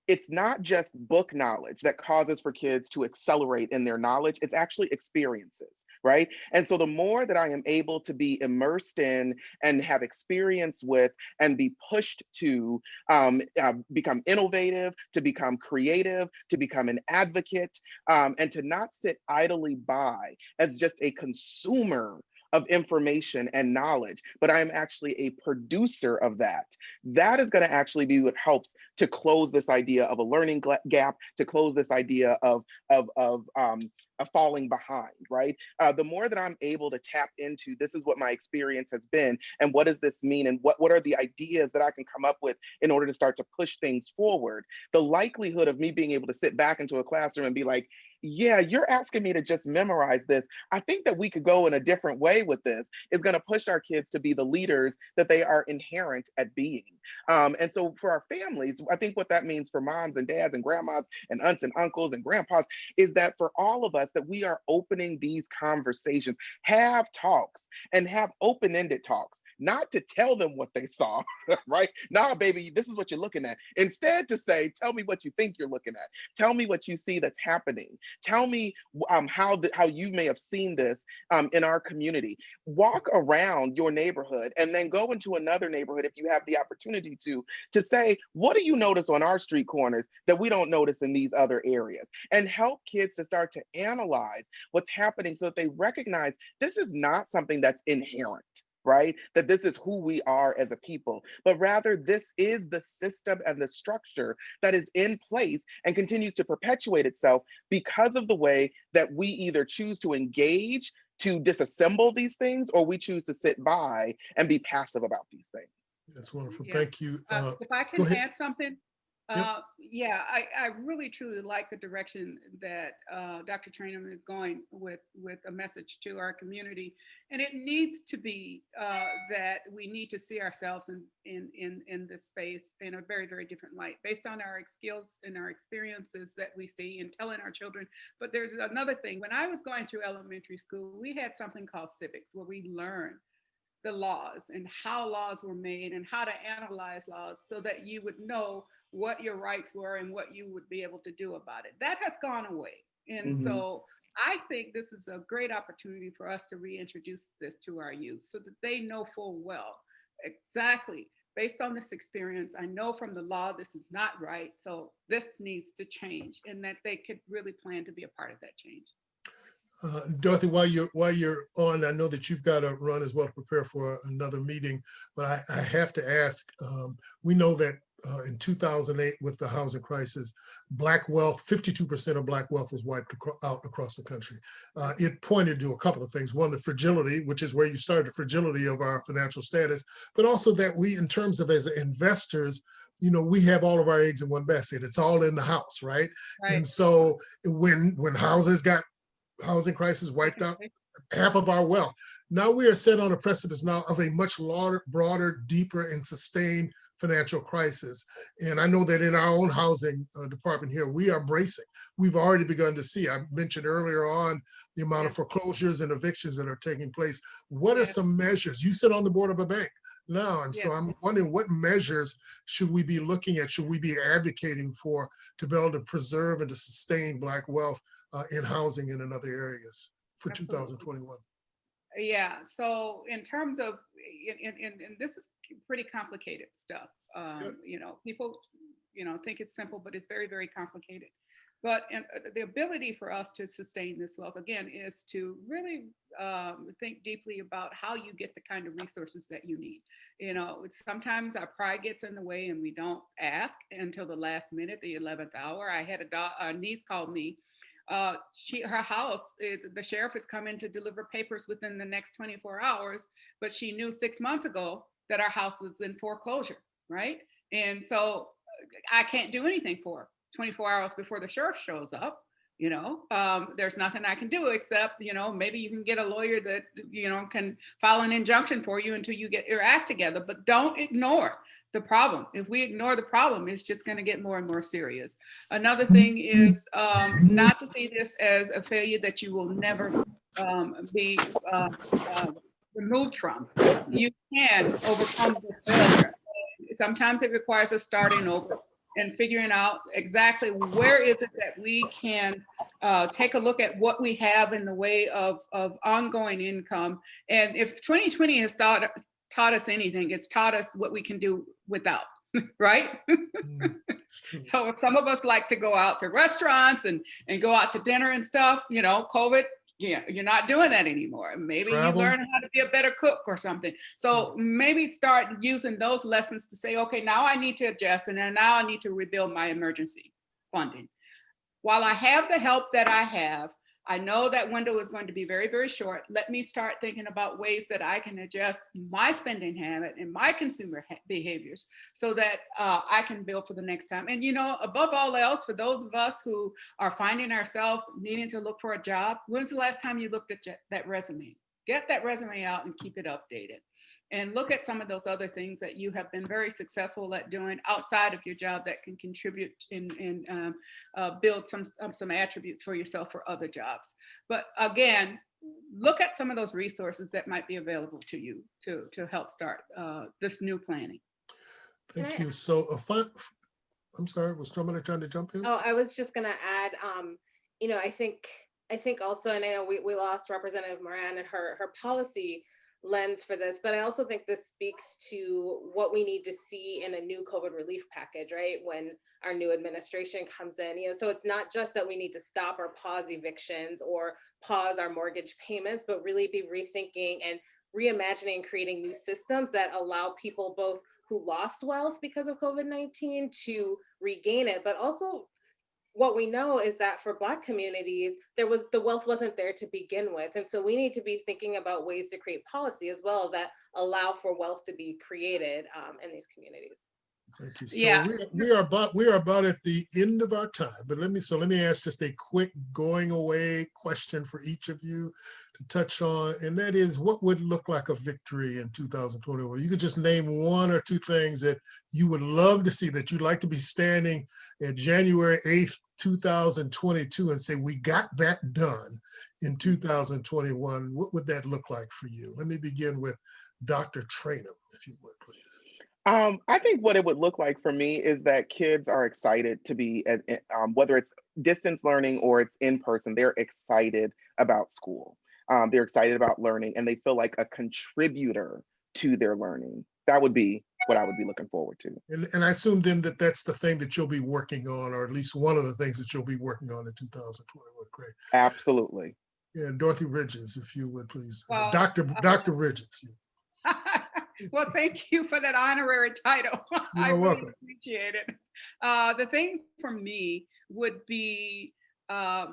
S1: it's not just book knowledge that causes for kids to accelerate in their knowledge, it's actually experiences, right? And so the more that I am able to be immersed in and have experience with and be pushed to become innovative, to become creative, to become an advocate, and to not sit idly by as just a consumer of information and knowledge, but I'm actually a producer of that. That is going to actually be what helps to close this idea of a learning gap, to close this idea of falling behind, right? The more that I'm able to tap into, this is what my experience has been, and what does this mean, and what are the ideas that I can come up with in order to start to push things forward, the likelihood of me being able to sit back into a classroom and be like, yeah, you're asking me to just memorize this. I think that we could go in a different way with this, is going to push our kids to be the leaders that they are inherent at being. And so for our families, I think what that means for moms and dads and grandmas and aunts and uncles and grandpas is that for all of us, that we are opening these conversations, have talks, and have open-ended talks, not to tell them what they saw, right? Nah, baby, this is what you're looking at. Instead to say, tell me what you think you're looking at. Tell me what you see that's happening. Tell me how you may have seen this in our community. Walk around your neighborhood and then go into another neighborhood if you have the opportunity to say, what do you notice on our street corners that we don't notice in these other areas? And help kids to start to analyze what's happening so that they recognize this is not something that's inherent, right? That this is who we are as a people, but rather this is the system and the structure that is in place and continues to perpetuate itself because of the way that we either choose to engage to disassemble these things, or we choose to sit by and be passive about these things.
S2: That's wonderful.
S3: Yeah.
S2: Thank you.
S3: If I can add something. Yeah, I really truly like the direction that Dr. Traynham is going with a message to our community, and it needs to be that we need to see ourselves in this space in a very, very different light, based on our skills and our experiences that we see and telling our children. But there's another thing. When I was going through elementary school, we had something called civics, where we learned the laws and how laws were made and how to analyze laws so that you would know what your rights were and what you would be able to do about it. That has gone away. And so I think this is a great opportunity for us to reintroduce this to our youth so that they know full well, exactly, based on this experience, I know from the law this is not right, so this needs to change, and that they could really plan to be a part of that change.
S2: Dorothy, while you're on, I know that you've got to run as well to prepare for another meeting, but I have to ask, we know that in 2008 with the housing crisis, Black wealth, 52% of Black wealth was wiped out across the country. It pointed to a couple of things. One, the fragility, which is where you started, the fragility of our financial status, but also that we, in terms of as investors, we have all of our eggs in one basket. It's all in the house, right? And so when housing crisis wiped out half of our wealth. Now we are set on a precipice now of a much broader, deeper, and sustained financial crisis. And I know that in our own housing department here, we are bracing. We've already begun to see, I mentioned earlier on, the amount of foreclosures and evictions that are taking place. What are some measures? You sit on the board of a bank. now. And so
S3: Yeah.
S2: I'm wondering, what measures should we be looking at, should we be advocating for to be able to preserve and to sustain Black wealth in housing and in other areas for
S3: Absolutely.
S2: 2021?
S3: Yeah, so in terms of, and this is pretty complicated stuff. You know, people, you know, think it's simple, but it's very, very complicated. But the ability for us to sustain this wealth, again, is to really think deeply about how you get the kind of resources that you need. You know, sometimes our pride gets in the way and we don't ask until the last minute, the 11th hour. I had a niece call me. Her house, the sheriff is coming to deliver papers within the next 24 hours, but she knew 6 months ago that our house was in foreclosure, right? And so I can't do anything for her 24 hours before the sheriff shows up. You know, there's nothing I can do except, you know, maybe you can get a lawyer that, you know, can file an injunction for you until you get your act together, but don't ignore the problem. If we ignore the problem, it's just going to get more and more serious. Another thing is not to see this as a failure that you will never be removed from. You can overcome the failure. Sometimes it requires us starting over and figuring out exactly where is it that we can take a look at what we have in the way of ongoing income. And if 2020 has taught us anything, it's taught us what we can do without, right? So if some of us like to go out to restaurants and go out to dinner and stuff, you know, COVID, yeah, you're not doing that anymore. Maybe
S2: Travel.
S3: you learn how to be a better cook or something. So maybe start using those lessons to say, okay, now I need to adjust, and then now I need to rebuild my emergency funding. While I have the help that I have, I know that window is going to be very, very short. Let me start thinking about ways that I can adjust my spending habit and my consumer behaviors so that I can build for the next time. And, you know, above all else, for those of us who are finding ourselves needing to look for a job, when's the last time you looked at that resume? Get that resume out and keep it updated. And look at some of those other things that you have been very successful at doing outside of your job that can contribute and build some attributes for yourself for other jobs. But again, look at some of those resources that might be available to you to help start this new planning.
S2: Thank you. So I'm sorry, was somebody trying to jump in?
S4: Oh, I was just gonna add, you know, I think also, and I know we lost Representative Moran and her policy lens for this, but I also think this speaks to what we need to see in a new COVID relief package, right? When our new administration comes in, you know, so it's not just that we need to stop or pause evictions or pause our mortgage payments, but really be rethinking and reimagining, creating new systems that allow people both who lost wealth because of COVID-19 to regain it, but also what we know is that for Black communities, the wealth wasn't there to begin with. And so we need to be thinking about ways to create policy as well that allow for wealth to be created in these communities.
S2: Thank you. So we are about at the end of our time, but let me ask just a quick going away question for each of you to touch on, and that is, what would look like a victory in 2021? You could just name one or two things that you would love to see, that you'd like to be standing at January 8th, 2022 and say, we got that done in 2021. What would that look like for you? Let me begin with Dr. Traynham, if you would, please.
S1: I think what it would look like for me is that kids are excited to be, whether it's distance learning or it's in person, they're excited about school. They're excited about learning, and they feel like a contributor to their learning. That would be what I would be looking forward to.
S2: And I assume then that that's the thing that you'll be working on, or at least one of the things that you'll be working on in 2021. Great.
S1: Absolutely.
S2: Yeah, Dorothy Bridges, if you would, please.
S3: Well,
S2: Dr. Bridges.
S3: Well, thank you for that honorary title. I really appreciate it. The thing for me would be a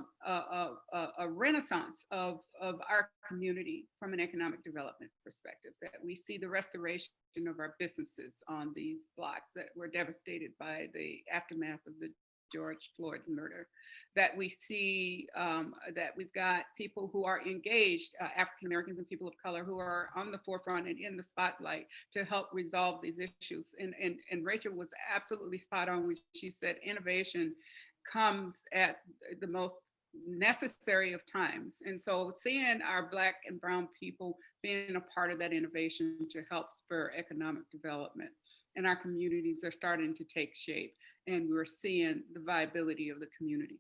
S3: renaissance of our community from an economic development perspective, that we see the restoration of our businesses on these blocks that were devastated by the aftermath of the George Floyd murder, that we see that we've got people who are engaged, African Americans and people of color, who are on the forefront and in the spotlight to help resolve these issues. And Rachel was absolutely spot on when she said innovation comes at the most necessary of times. And so seeing our Black and brown people being a part of that innovation to help spur economic development. And our communities are starting to take shape, and we're seeing the viability of the community.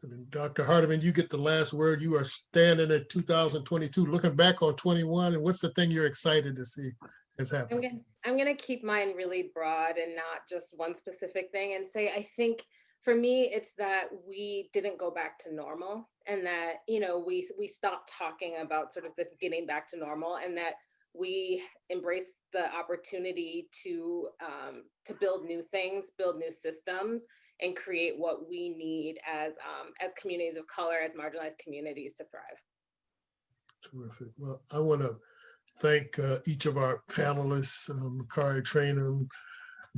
S2: And Dr. Hardeman, you get the last word. You are standing at 2022, looking back on 21, and what's the thing you're excited to see has happened?
S4: I'm gonna keep mine really broad and not just one specific thing, and say, I think for me, it's that we didn't go back to normal, and that, you know, we stopped talking about sort of this getting back to normal, and that we embrace the opportunity to build new things, build new systems, and create what we need as communities of color, as marginalized communities to thrive.
S2: Terrific. Well, I want to thank each of our panelists, Macare Traynham,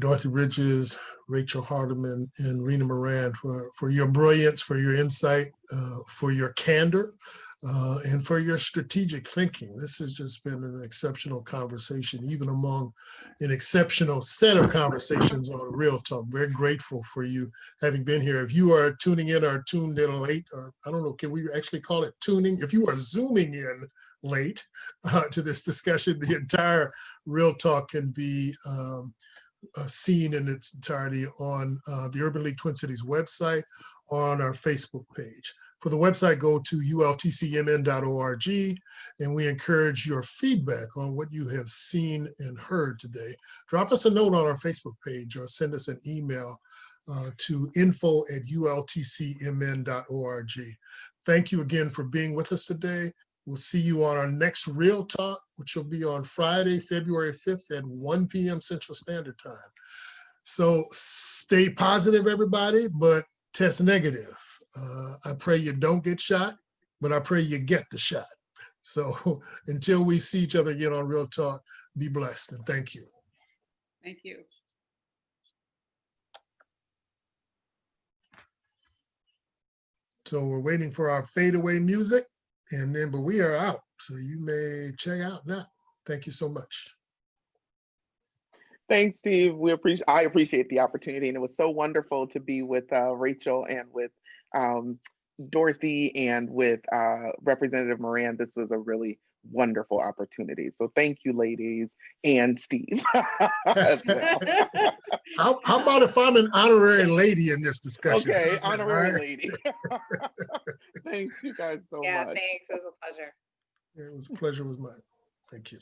S2: Dorothy Bridges, Rachel Hardeman, and Rena Moran for your brilliance, for your insight, for your candor, and for your strategic thinking. This has just been an exceptional conversation, even among an exceptional set of conversations on Real Talk. Very grateful for you having been here. If you are tuning in or tuned in late, or I don't know, can we actually call it tuning? If you are zooming in late to this discussion, the entire Real Talk can be seen in its entirety on the Urban League Twin Cities website or on our Facebook page. For the website, go to ultcmn.org, and we encourage your feedback on what you have seen and heard today. Drop us a note on our Facebook page or send us an email to info@ultcmn.org. Thank you again for being with us today. We'll see you on our next Real Talk, which will be on Friday, February 5th at 1 p.m. Central Standard Time. So stay positive, everybody, but test negative. I pray you don't get shot, but I pray you get the shot. So until we see each other again on Real Talk, be blessed and thank you.
S3: Thank you.
S2: So we're waiting for our fadeaway music, but we are out. So you may check out now. Thank you so much.
S1: Thanks, Steve. I appreciate the opportunity, and it was so wonderful to be with Rachel and with Dorothy and with Representative Moran. This was a really wonderful opportunity. So thank you, ladies, and Steve as well.
S2: How about if I'm an honorary lady in this discussion?
S1: Okay, honorary lady. Thanks you guys so much.
S4: Yeah, thanks. It was a pleasure.
S2: It was a pleasure was mine. Thank you.